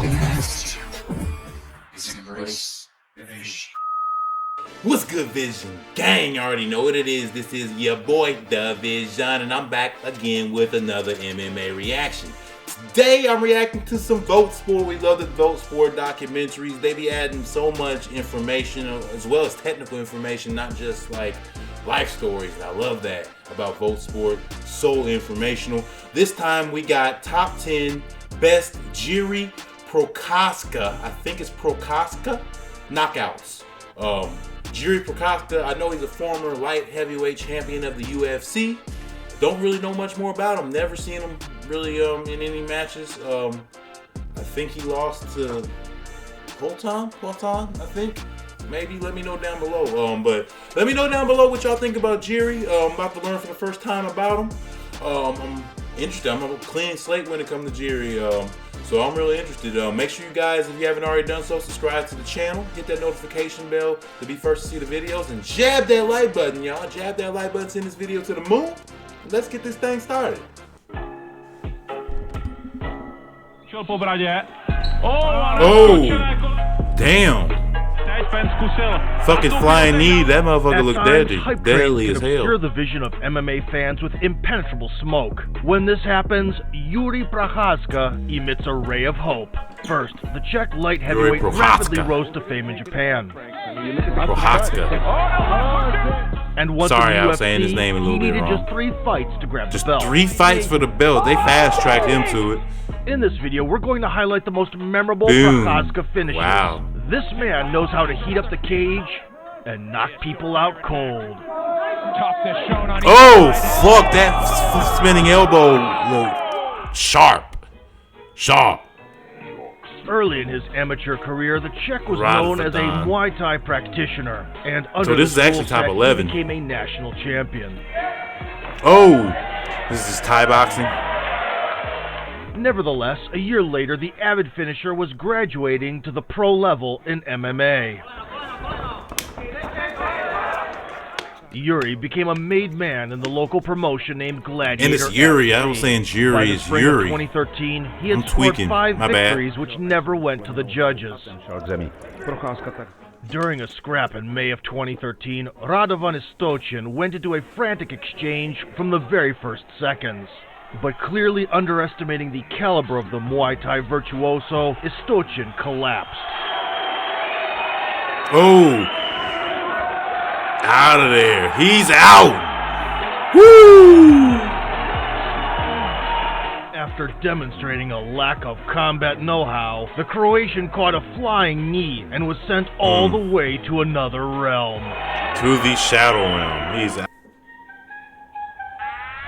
All you have to do is embrace the vision. What's good, Vision Gang? You already know what it is. This is your boy, DaVizion, and I'm back again with another MMA reaction. Today, I'm reacting to some VoteSport. We love the VoteSport documentaries. They be adding so much information, as well as technical information, not just like life stories. I love that about VoteSport. So informational. This time, we got top 10 best Jiri Prochazka, I think it's Prochazka, knockouts. Jiri Prochazka, I know he's a former light heavyweight champion of the UFC. Don't really know much more about him. Never seen him really in any matches. I think he lost to Holton, I think. Maybe. Let me know down below. But let me know down below what y'all think about Jiri. I'm about to learn for the first time about him. I'm interested. I'm a clean slate when it comes to Jiri. So I'm really interested. Make sure you guys, if you haven't already done so, subscribe to the channel. Hit that notification bell to be first to see the videos. And jab that like button, y'all. Jab that like button, send this video to the moon. Let's get this thing started. Oh, damn. Fucking flying knee. That motherfucker look deadly as hell. Obscure the vision of MMA fans with impenetrable smoke. When this happens, Jiri Prochazka emits a ray of hope. First, the Czech light heavyweight rapidly rose to fame in Japan. Prochazka. And once sorry, in the I was saying his name a little bit wrong. He needed just 3 fights to grab the belt. Just 3 fights for the belt. They fast-tracked him to it. In this video, we're going to highlight the most memorable Prochazka finishes. Wow. This man knows how to heat up the cage and knock people out cold. Oh, fuck, that spinning elbow looked sharp. Early in his amateur career, the Czech was known as a Muay Thai practitioner, and under this is actually top 11. He became a national champion. Oh, this is Thai boxing. Nevertheless, a year later, the avid finisher was graduating to the pro level in MMA. Jiri became a made man in the local promotion named Gladiator. And it's Jiri. I was saying Jiri is Jiri. 2013, he had scored 5 victories, which never went to the judges. During a scrap in May of 2013, Radovan Istochin went into a frantic exchange from the very first seconds. But clearly underestimating the caliber of the Muay Thai virtuoso, Istochin collapsed. Oh! Out of there. He's out! Woo! After demonstrating a lack of combat know-how, the Croatian caught a flying knee and was sent all the way to another realm. To the Shadow Realm. He's out.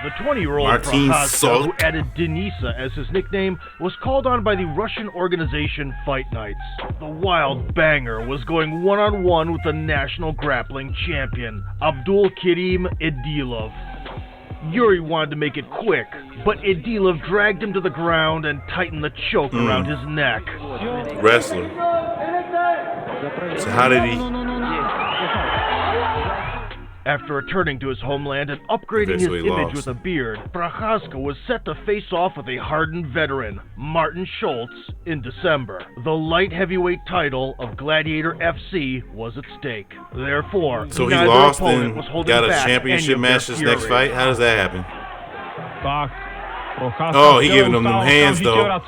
The 20-year-old Prochazka, who added Denisa as his nickname, was called on by the Russian organization Fight Nights. The wild banger was going one-on-one with the national grappling champion, Abdulkarim Edilov. Jiri wanted to make it quick, but Edilov dragged him to the ground and tightened the choke around his neck. Wrestler. So how did he... After returning to his homeland and upgrading his image with a beard, Prochazka was set to face off with a hardened veteran, Martin Schultz, in December. The light heavyweight title of Gladiator FC was at stake. Therefore, so he lost and got a championship match this next fight? How does that happen? Oh, he giving them hands, though.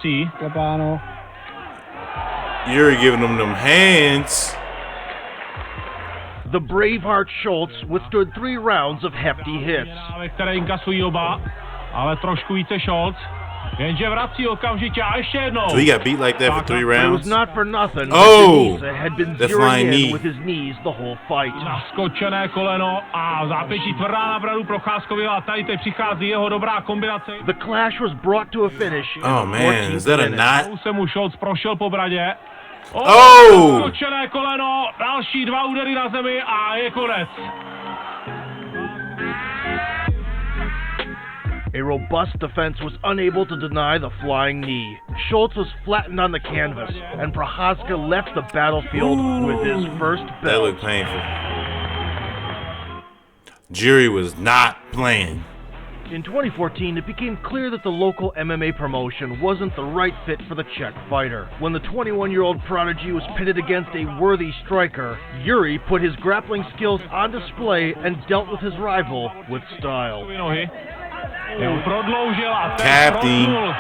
Jiri giving them hands. The Braveheart Schultz withstood 3 rounds of hefty hits. So he got beat like that for 3 rounds? It was not for nothing. Oh! Denisa had been that zeroing in knee. with his knees the whole fight. The clash was brought to a finish. Oh man, is that a knot? Oh! A robust defense was unable to deny the flying knee. Schultz was flattened on the canvas, and Prochazka left the battlefield with his first belt. That looked painful. Jiri was not playing. In 2014, it became clear that the local MMA promotion wasn't the right fit for the Czech fighter. When the 21-year-old prodigy was pitted against a worthy striker, Jiri put his grappling skills on display and dealt with his rival with style. Captain.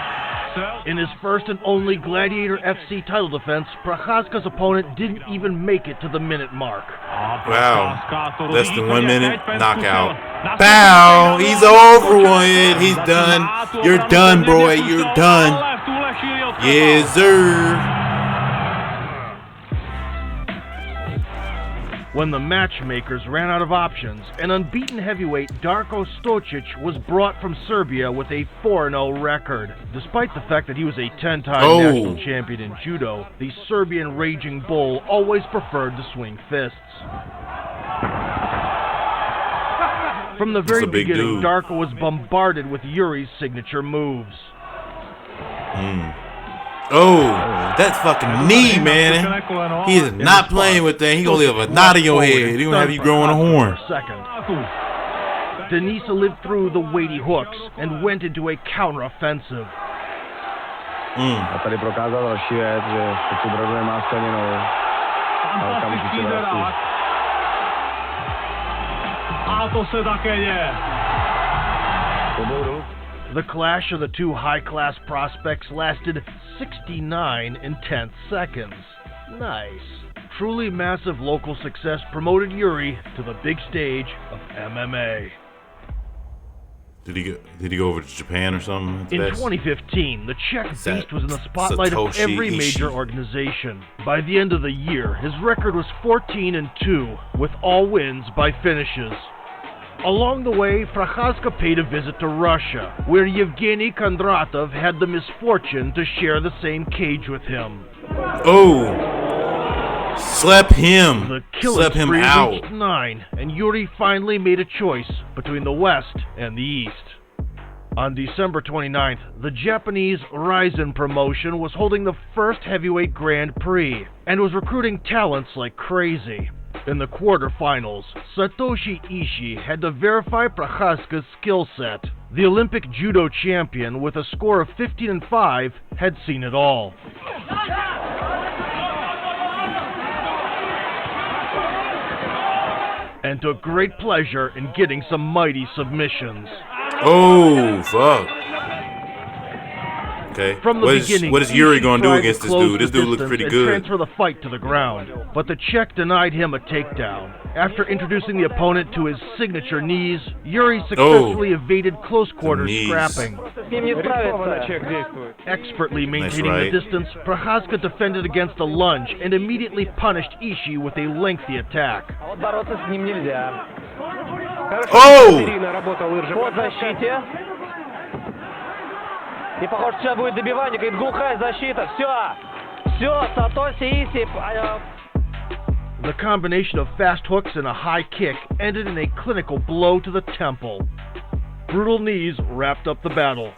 In his first and only Gladiator FC title defense, Prochazka's opponent didn't even make it to the minute mark. Wow. Less than 1 minute, knockout. Bow! He's over with. He's done. You're done, boy. You're done. Yes, sir. When the matchmakers ran out of options, an unbeaten heavyweight Darko Stocic was brought from Serbia with a 4-0 record. Despite the fact that he was a 10-time national champion in judo, the Serbian Raging Bull always preferred to swing fists. From the very beginning, Darko was bombarded with Jiri's signature moves. Oh, that's fucking knee, man. He is not playing with that. He gonna leave a knot in your head. He gonna have you growing a horn. Denisa lived through the weighty hooks and went into a counter-offensive. The clash of the two high-class prospects lasted 69 intense seconds. Nice. Truly massive local success promoted Jiri to the big stage of MMA. Did he go over to Japan or something? In 2015, the Czech beast was in the spotlight of every major organization. By the end of the year, his record was 14-2, with all wins by finishes. Along the way, Prochazka paid a visit to Russia, where Yevgeny Kondratov had the misfortune to share the same cage with him. Oh! Slap him! The killing spree reached 9, and Jiri finally made a choice between the West and the East. On December 29th, the Japanese Ryzen promotion was holding the first heavyweight Grand Prix, and was recruiting talents like crazy. In the quarterfinals, Satoshi Ishii had to verify Prochazka's skill set. The Olympic judo champion, with a score of 15-5, had seen it all. And took great pleasure in getting some mighty submissions. Oh, fuck. Okay. From the beginning, what is Jiri going to do against this dude? This dude looks pretty good. Transfer the fight to the ground, but the Czech denied him a takedown. After introducing the opponent to his signature knees, Jiri successfully evaded close quarters scrapping. Expertly maintaining the distance, Prochazka defended against a lunge and immediately punished Ishii with a lengthy attack. И похоже, сейчас будет добивание, говорит, глухая защита. Все, Сатоси Иси. The combination of fast hooks and a high kick ended in a clinical blow to the temple. Brutal knees wrapped up the battle.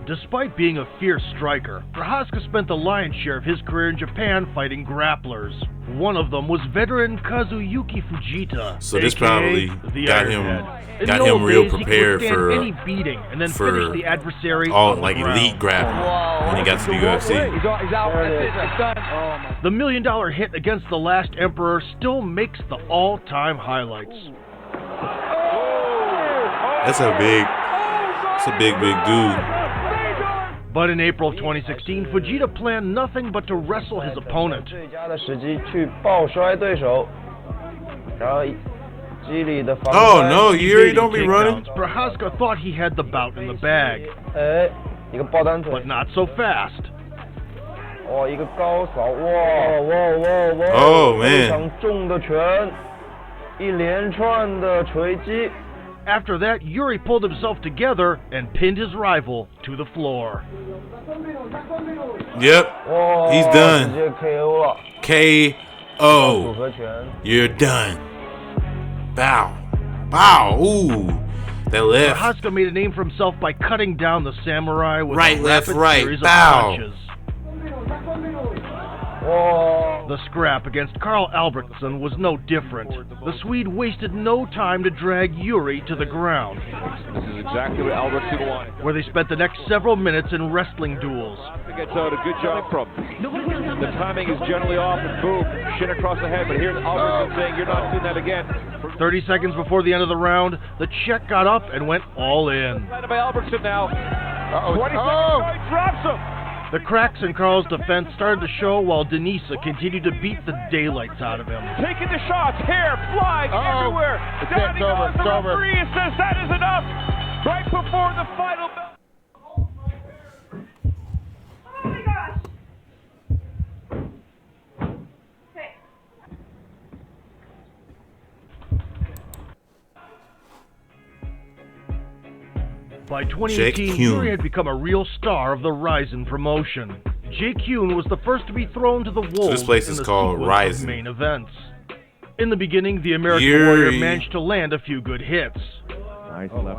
Despite being a fierce striker, Prochazka spent the lion's share of his career in Japan fighting grapplers. One of them was veteran Kazuyuki Fujita. So this probably got him real prepared for any beating and then finish the adversary all like elite grappling when he got to the UFC. The $1 million hit against the Last Emperor still makes the all-time highlights. That's a big dude. But in April of 2016, Fujita planned nothing but to wrestle his opponent. Oh no, Jiri, don't be running. Prochazka thought he had the bout in the bag. But not so fast. Oh man. After that, Jiri pulled himself together and pinned his rival to the floor. Yep, he's done. KO. You're done. Bow. Bow. Ooh. That left. Prochazka made a name for himself by cutting down the samurai with right, a left, rapid right. series of Bow. punches. The scrap against Carl Albertsson was no different. The Swede wasted no time to drag Jiri to the ground. This is exactly what Albertsson wanted. Where they spent the next several minutes in wrestling duels. He gets out a good job from. The timing is generally off and boom, shin across the head, but here's Albertsson saying you're not doing that again. 30 seconds before the end of the round, the Czech got up and went all in. Landed by Albertsson now. 20 seconds, he drops him. The cracks in Carl's defense started to show while Denisa continued to beat the daylights out of him. Taking the shots, hair flying everywhere. Standing on the referee says that is enough. Right before the final bell. Oh my gosh. Okay. By 2018, Jiri had become a real star of the Ryzen promotion. Jake Kuhn was the first to be thrown to the wolves this place in is the called Ryzen. of main events. In the beginning, the American Warrior managed to land a few good hits. Nice left.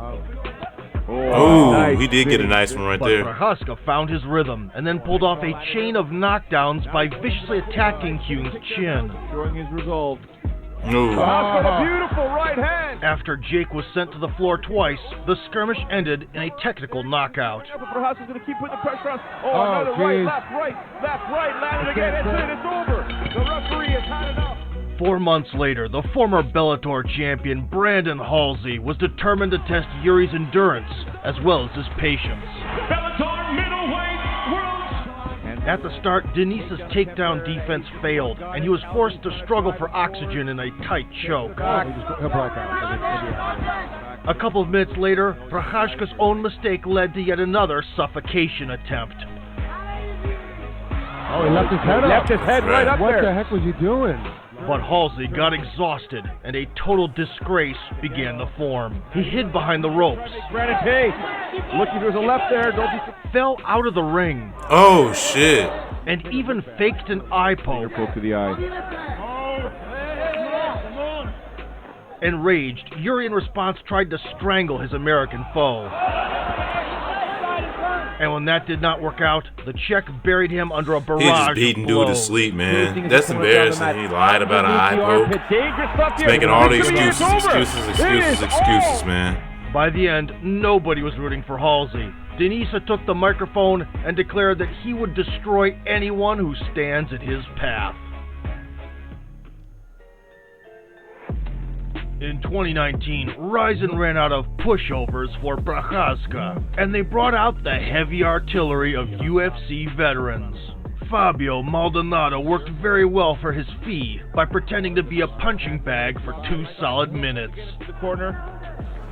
Oh, nice. He did get a nice one right there. But Prochazka found his rhythm and then pulled off a chain of knockdowns by viciously attacking Kuhn's chin. Showing his resolve. No. Prochazka, a beautiful right hand. After Jake was sent to the floor twice, the skirmish ended in a technical knockout. Prochazka's going to keep putting the pressure on. Another right, left, landed again. It's in, it's over. The referee has had enough. 4 months later, the former Bellator champion Brandon Halsey was determined to test Jiri's endurance as well as his patience. Bellator middleweight world. At the start, Denise's takedown defense failed, and he was forced to struggle for oxygen in a tight choke. A couple of minutes later, Prochazka's own mistake led to yet another suffocation attempt. Oh, he left his head up. Left his head right up there. What the heck was he doing? But Halsey got exhausted, and a total disgrace began to form. He hid behind the ropes. Brandon Tate, looking to the left there. Fell out of the ring. Oh, shit. And even faked an eye poke. Poke to the eye. Enraged, Jiri in response tried to strangle his American foe. And when that did not work out, the Czech buried him under a barrage He just beating dude to sleep, man. That's embarrassing. He lied about an eye poke. He's making all the excuses, man. By the end, nobody was rooting for Halsey. Denisa took the microphone and declared that he would destroy anyone who stands in his path. In 2019, Ryzen ran out of pushovers for Prochazka, and they brought out the heavy artillery of UFC veterans. Fabio Maldonado worked very well for his fee by pretending to be a punching bag for 2 solid minutes. The corner.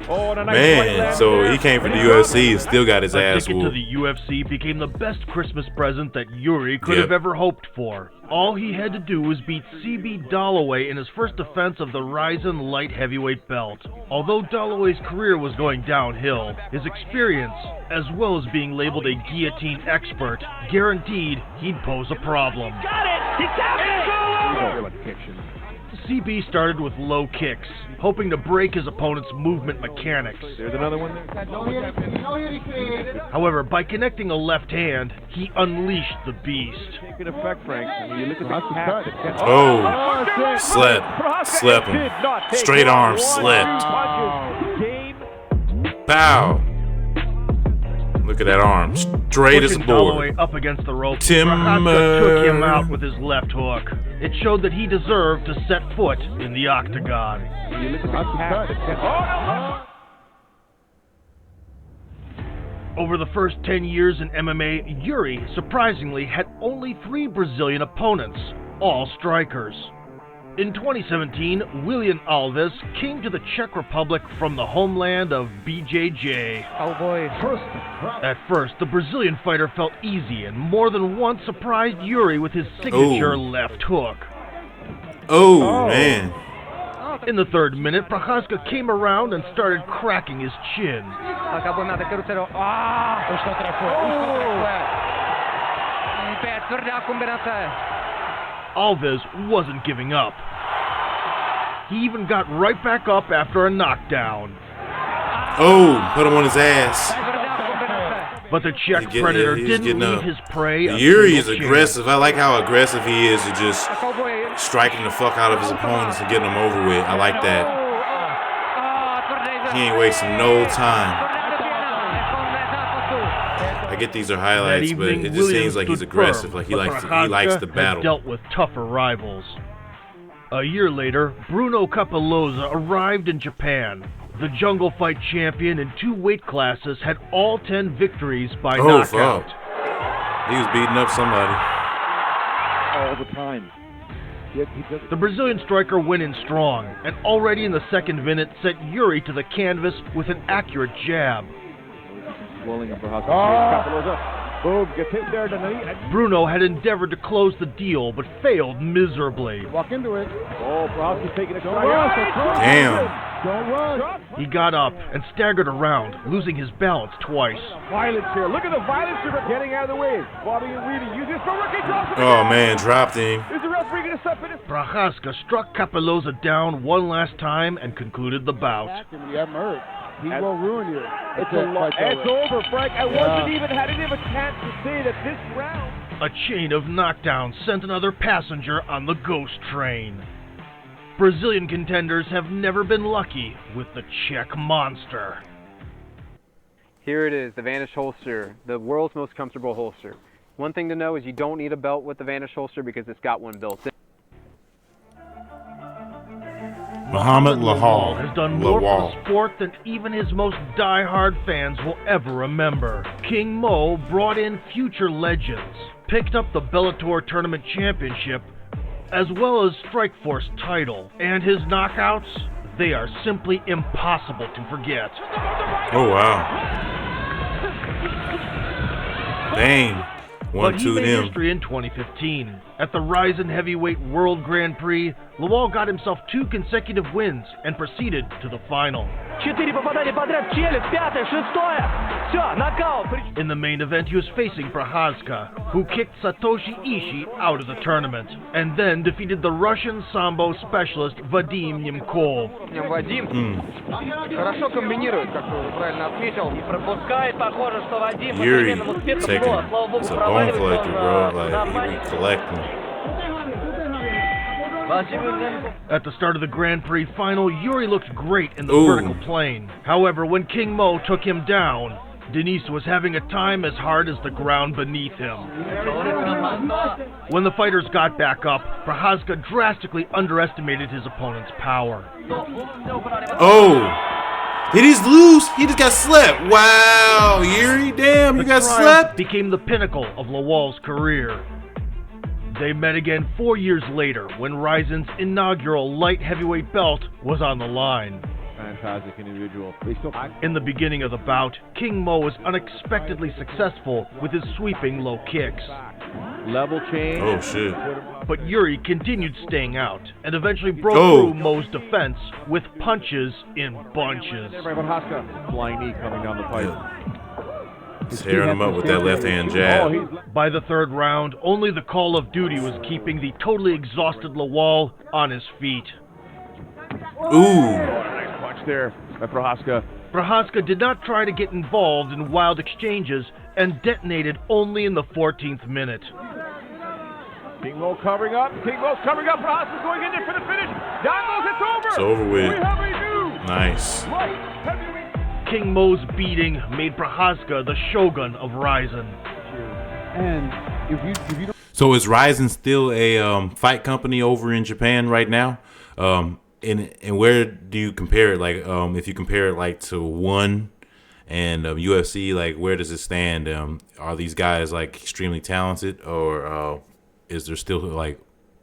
Oh, and a nice man, so he came from the UFC and still got his ass whooped. A ticket to the UFC became the best Christmas present that Jiri could have ever hoped for. All he had to do was beat CB Dalloway in his first defense of the Ryzen light heavyweight belt. Although Dalloway's career was going downhill, his experience, as well as being labeled a guillotine expert, guaranteed he'd pose a problem. Got it! He got it! CB started with low kicks, hoping to break his opponent's movement mechanics. There's another one there. However, by connecting a left hand, he unleashed the beast. Taking effect, Frank. When you look at the slept him. Straight arm slept. Pow. Look at that arm, straight as a board. Up against the rope, Prochazka took him out with his left hook. It showed that he deserved to set foot in the octagon. Over the first 10 years in MMA, Jiri, surprisingly, had only 3 Brazilian opponents, all strikers. In 2017, William Alves came to the Czech Republic from the homeland of BJJ. At first, the Brazilian fighter felt easy and more than once surprised Jiri with his signature left hook. Oh, man. In the 3rd minute, Prochazka came around and started cracking his chin. Alves wasn't giving up. He even got right back up after a knockdown. Oh, put him on his ass. But the Czech Predator didn't leave his prey. Yuri is aggressive. I like how aggressive he is at just striking the fuck out of his opponents and getting them over with. I like that. He ain't wasting no time. I get these are highlights, but it just seems like he's aggressive. Like he likes the battle. Dealt with tougher rivals. A year later, Bruno Capelloza arrived in Japan. The Jungle Fight champion in 2 weight classes had all 10 victories by knockout. Fuck. He was beating up somebody. All the time. The Brazilian striker went in strong, and already in the 2nd minute sent Yuri to the canvas with an accurate jab. Boom, gets hit there. Bruno had endeavored to close the deal, but failed miserably. Walk into it. Oh, Prochazka's taking a strike. Damn. Don't run. He got up and staggered around, losing his balance twice. Violence here. Look at the violence here. Getting out of the way. Bobby and Reedy use this for rookie drops. Oh man, dropped him. Is the referee going to step in? Prochazka struck Capelloza down one last time and concluded the bout. He will ruin you. It's over, Frank. I hadn't even a chance to say that this round. A chain of knockdowns sent another passenger on the ghost train. Brazilian contenders have never been lucky with the Czech monster. Here it is, the Vanish holster, the world's most comfortable holster. One thing to know is you don't need a belt with the Vanish holster because it's got one built in. Muhammad Lahal has done more for the sport than even his most die-hard fans will ever remember. King Mo brought in future legends, picked up the Bellator Tournament Championship, as well as Strikeforce title, and his knockouts, they are simply impossible to forget. Oh wow. Dang. But he made them. history in 2015. At the Ryzen Heavyweight World Grand Prix, Lawal got himself 2 consecutive wins and proceeded to the final. 4 попадания подряд в челюсть, 5-е, 6-е. Все, нокаут. In the main event, he was facing Prochazka, who kicked Satoshi Ishii out of the tournament, and then defeated the Russian Sambo specialist Vadim Nemkov. Vadim хорошо комбинирует, как вы правильно отметил. Не пропускает, похоже, что Вадим Yuri современным успехом taking слава богу, it's a bone проваливается collector, bro. на Like he be collecting. At the start of the Grand Prix final, Yuri looked great in the vertical plane. However, when King Mo took him down, Denise was having a time as hard as the ground beneath him. When the fighters got back up, Prochazka drastically underestimated his opponent's power. Oh! Did he lose? He just got slept. Wow, Yuri, damn, you got slept? Became the pinnacle of Lawal's career. They met again 4 years later when Ryzen's inaugural light heavyweight belt was on the line. Fantastic individual. In the beginning of the bout, King Mo was unexpectedly successful with his sweeping low kicks. Level change. Oh shit. But Yuri continued staying out and eventually broke through Mo's defense with punches in bunches. Flying knee coming down the pipe. He's tearing him up with that left-hand jab. By the 3rd round, only the Call of Duty was keeping the totally exhausted Lawal on his feet. Ooh. Nice punch there by Prochazka. Prochazka did not try to get involved in wild exchanges and detonated only in the 14th minute. King Mo covering up. King Mo's covering up. Prochazka's going in there for the finish. Down goes, it's over. It's over with. We have a new Nice. light heavyweight. King Mo's beating made Prochazka the shogun of Ryzen. And if you don't. So is Ryzen still a fight company over in Japan right now? And where do you compare it? Like, if you compare it like to ONE and UFC, like where does it stand? Are these guys like extremely talented, or is there still like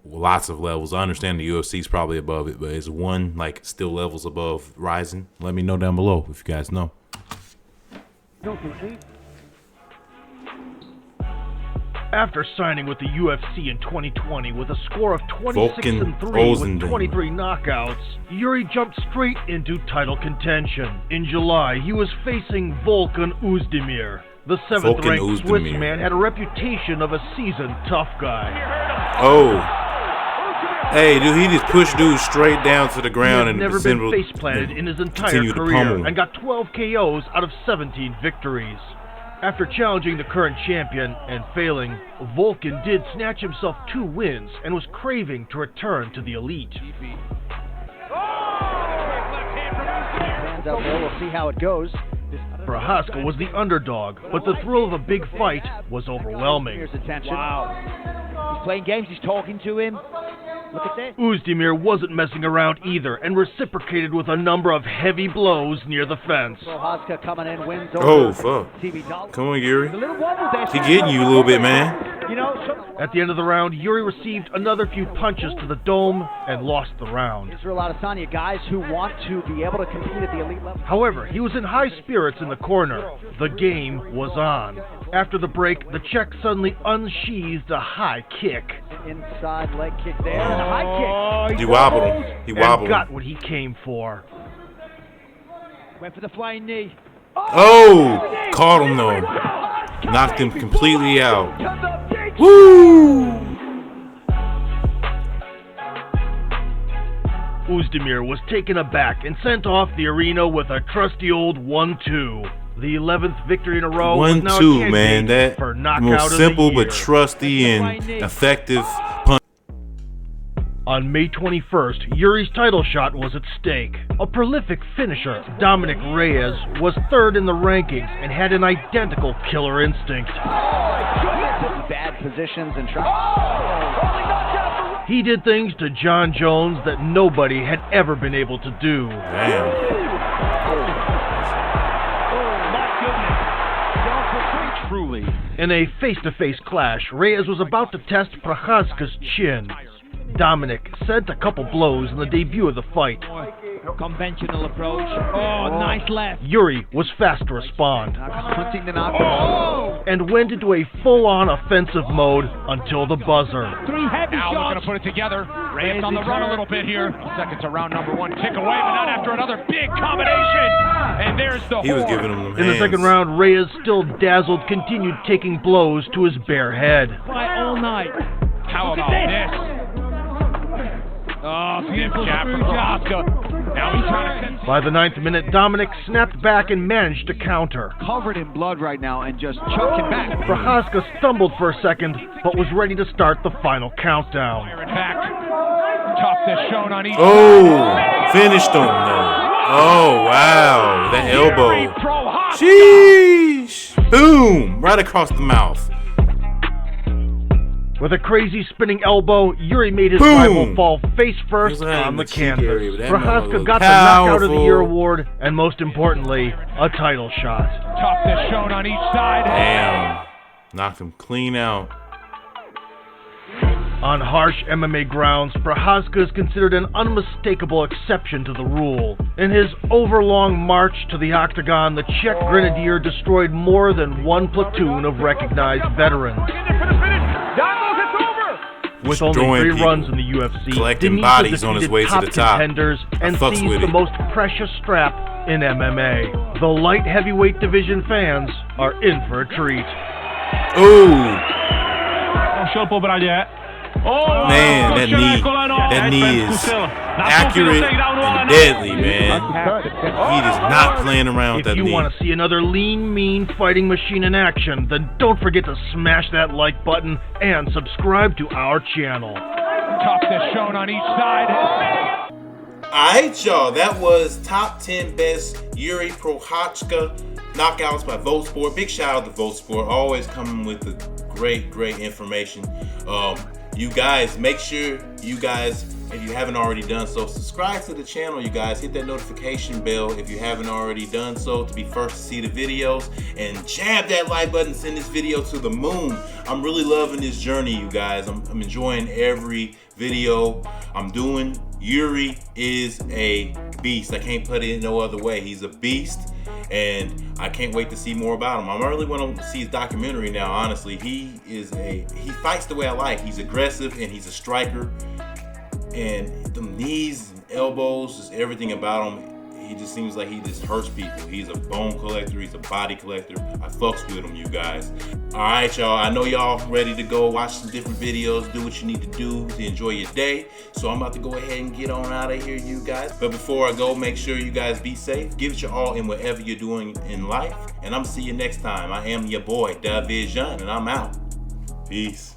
lots of levels? I understand the UFC is probably above it, but is ONE like still levels above Ryzen? Let me know down below if you guys know. After signing with the UFC in 2020 with a score of 26-3 with 23 knockouts, Yuri jumped straight into title contention. In July, he was facing Volkan Oezdemir. The 7th-ranked Swiss man had a reputation of a seasoned tough guy. Oh. Hey, dude, he just pushed dudes straight down to the ground and never been face-planted in his entire career and got 12 KOs out of 17 victories. After challenging the current champion and failing, Volkan did snatch himself 2 wins and was craving to return to the elite. Hands out there, we'll see how it goes. Prochazka was the underdog, but the thrill of a big fight was overwhelming. Here's attention. Wow. He's playing games, he's talking to him. Look at this. Uzdemir wasn't messing around either and reciprocated with a number of heavy blows near the fence. Prochazka coming in, wins over Oh, fuck. TV Doll. Come on, Yuri. A little wobble there. He getting you a little bit, man. You know, At the end of the round, Yuri received another few punches to the dome and lost the round. Israel Adesanya, guys who want to be able to compete at the elite level. However, he was in high spirits in the corner. The game was on. After the break, the Czech suddenly unsheathed a high kick. Inside leg kick there and a high kick. He wobbled him. He wobbled and got him. what he came for. Went for the flying knee. Oh! Caught him, though. Knocked him completely out. Woo! Uzdemir was taken aback and sent off the arena with a trusty old 1-2. The 11th victory in a row was now a 1-2, man. candidate That for knockout most of simple the year. but trusty and effective punch. On May 21st, Yuri's title shot was at stake. A prolific finisher, Dominic Reyes, was 3rd in the rankings and had an identical killer instinct. Bad positions and try. He did things to John Jones that nobody had ever been able to do. Damn. Truly. In a face-to-face clash, Reyes was about to test Prochazka's chin. Dominic sent a couple blows in the debut of the fight. Conventional approach. Oh, nice left. Yuri was fast to respond Hunting the knockout. and went into a full-on offensive mode until the buzzer. 3 heavy Now shots. looking to put it together. Reyes on the run a little bit here. Seconds to round number 1. Kick away, but not after another big combination. And there's the He was horn. giving him them In the hands. second round, Reyes, still dazzled, continued taking blows to his bare head. Fight all night. How about this? Oh, beautiful jab from Prochazka. Now he's trying to... By the 9th minute, Dominic snapped back and managed to counter. Covered in blood right now and just choking back. Prochazka stumbled for a second, but was ready to start the final countdown. In fact, toughness shown on each Oh! Finished him, though. Oh, wow. That Jiri elbow. Prochazka. Sheesh! Boom! Right across the mouth. With a crazy spinning elbow, Yuri made his Boom! rival fall face first It was on the the cheek area, but canvas. that motherfucker Prochazka was got the Knockout of the powerful. Year award, and most importantly, a title shot. Toughness shown on each side. Damn. Knocked him clean out. On harsh MMA grounds, Prochazka is considered an unmistakable exception to the rule. In his overlong march to the octagon, the Czech Grenadier destroyed more than one platoon of recognized veterans. With only Destroying 3 people. runs in the UFC, Collecting Denisa bodies on his defeated way to top the top. contenders and fucks seized with the it. most precious strap in MMA. The light heavyweight division fans are in for a treat. Ooh! Oh, Man, that knee is accurate and deadly, man. He is not playing around with that If you knee. want to see another lean, mean fighting machine in action, then don't forget to smash that like button and subscribe to our channel. Toughness shown on each side. Alright, y'all, that was top 10 best Jiri Prochazka knockouts by VoteSport. Big shout out to VoteSport, always coming with the great information. You guys, make sure you guys, if you haven't already done so, subscribe to the channel, you guys. Hit that notification bell if you haven't already done so to be first to see the videos. And jab that like button, send this video to the moon. I'm really loving this journey, you guys. I'm enjoying every video I'm doing. Yuri is a beast. I can't put it no other way. He's a beast, and I can't wait to see more about him. I really want to see his documentary now, honestly. He fights the way I like. He's aggressive and he's a striker, and the knees and elbows, just everything about him. he just seems like he just hurts people. He's a bone collector, he's a body collector. I fucks with him, you guys. All right, y'all, I know y'all ready to go watch some different videos, do what you need to do to enjoy your day. So I'm about to go ahead and get on out of here, you guys. But before I go, make sure you guys be safe. Give it your all in whatever you're doing in life. And I'm see you next time. I am your boy, DaVizion, and I'm out. Peace.